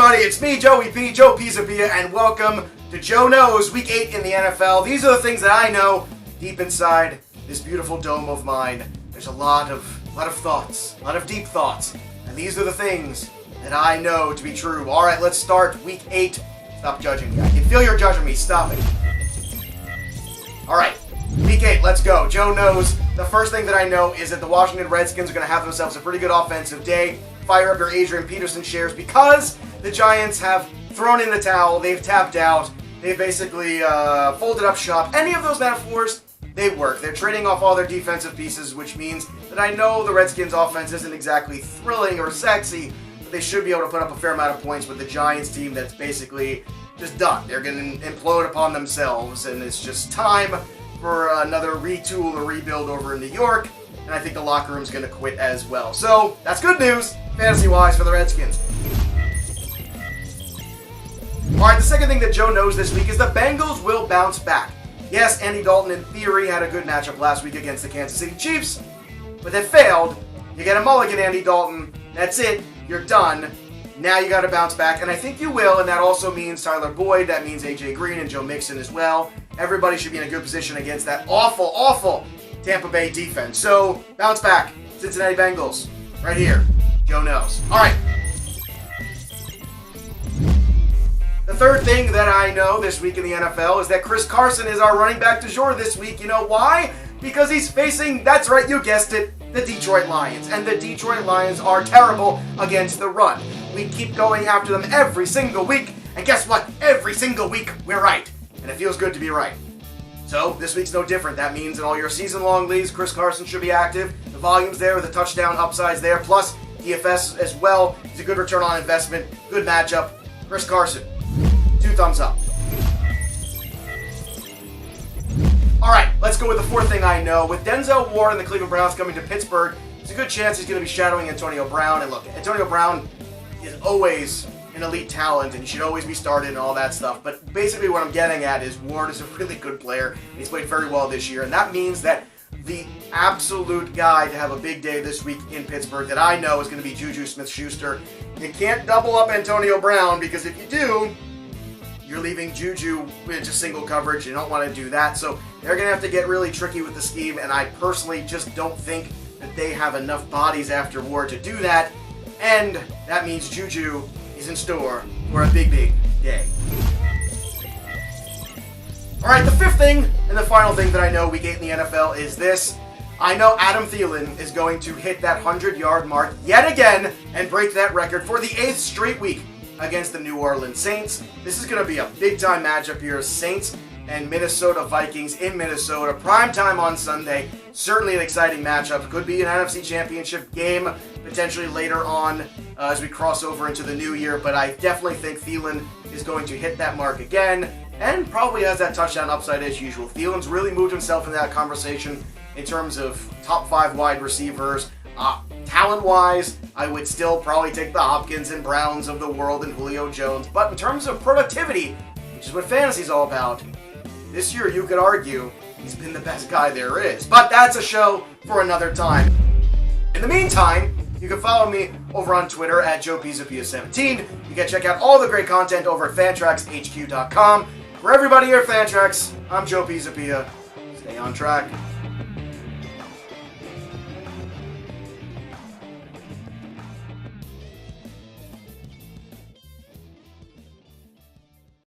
everybody, it's me, Joey P, Joe Pizzapia, and welcome to Joe Knows Week 8 in the NFL. These are the things that I know deep inside this beautiful dome of mine. There's a lot of thoughts, a lot of deep thoughts, and these are the things that I know to be true. All right, let's start Week 8. Stop judging me. I can feel you're judging me. Stop it. All right, Week 8, let's go. Joe knows. The first thing that I know is that the Washington Redskins are going to have themselves a pretty good offensive day. Fire up your Adrian Peterson shares because the Giants have thrown in the towel. They've tapped out. They've basically folded up shop. Any of those metaphors, they work. They're trading off all their defensive pieces, which means that I know the Redskins offense isn't exactly thrilling or sexy, but they should be able to put up a fair amount of points with the Giants team that's basically just done. They're going to implode upon themselves, and it's just time for another retool or rebuild over in New York, and I think the locker room's going to quit as well. So, that's good news, fantasy-wise, for the Redskins. Alright, the second thing that Joe knows this week is the Bengals will bounce back. Yes, Andy Dalton, in theory, had a good matchup last week against the Kansas City Chiefs, but they failed. You get a mulligan, Andy Dalton. That's it. You're done. Now you got to bounce back, and I think you will, and that also means Tyler Boyd. That means A.J. Green and Joe Mixon as well. Everybody should be in a good position against that awful Tampa Bay defense. So, bounce back. Cincinnati Bengals. Right here. Joe knows. All right. The third thing that I know this week in the NFL is that Chris Carson is our running back du jour this week. You know why? Because he's facing, that's right, you guessed it, the Detroit Lions. And the Detroit Lions are terrible against the run. We keep going after them every single week. And guess what? Every single week, we're right. And it feels good to be right. So, this week's no different. That means in all your season-long leagues, Chris Carson should be active. The volume's there, the touchdown upside's there, plus DFS as well. It's a good return on investment, good matchup. Chris Carson, 2 thumbs up. Alright, let's go with the fourth thing I know. With Denzel Warren and the Cleveland Browns coming to Pittsburgh, there's a good chance he's going to be shadowing Antonio Brown. And look, Antonio Brown is always an elite talent, and he should always be started and all that stuff. But basically what I'm getting at is Ward is a really good player. He's played very well this year, and that means that the absolute guy to have a big day this week in Pittsburgh that I know is going to be Juju Smith-Schuster. You can't double up Antonio Brown, because if you do, you're leaving Juju with just single coverage. You don't want to do that, so they're going to have to get really tricky with the scheme, and I personally just don't think that they have enough bodies after Ward to do that, and that means Juju is in store for a big day. Alright, the fifth thing and the final thing that I know Week 8 in the NFL is this. I know Adam Thielen is going to hit that 100-yard mark yet again and break that record for the 8th straight week against the New Orleans Saints. This is going to be a big-time matchup here. Saints and Minnesota Vikings in Minnesota. Prime time on Sunday. Certainly an exciting matchup. Could be an NFC Championship game potentially later on as we cross over into the new year. But I definitely think Thielen is going to hit that mark again and probably has that touchdown upside as usual. Thielen's really moved himself in that conversation in terms of top 5 wide receivers. Talent-wise, I would still probably take the Hopkins and Browns of the world and Julio Jones. But in terms of productivity, which is what fantasy's all about, this year you could argue he's been the best guy there is. But that's a show for another time. In the meantime, you can follow me over on Twitter at JoePizzapia17. You can check out all the great content over at FantraxHQ.com. For everybody here at Fantrax, I'm Joe Pizzapia. Stay on track.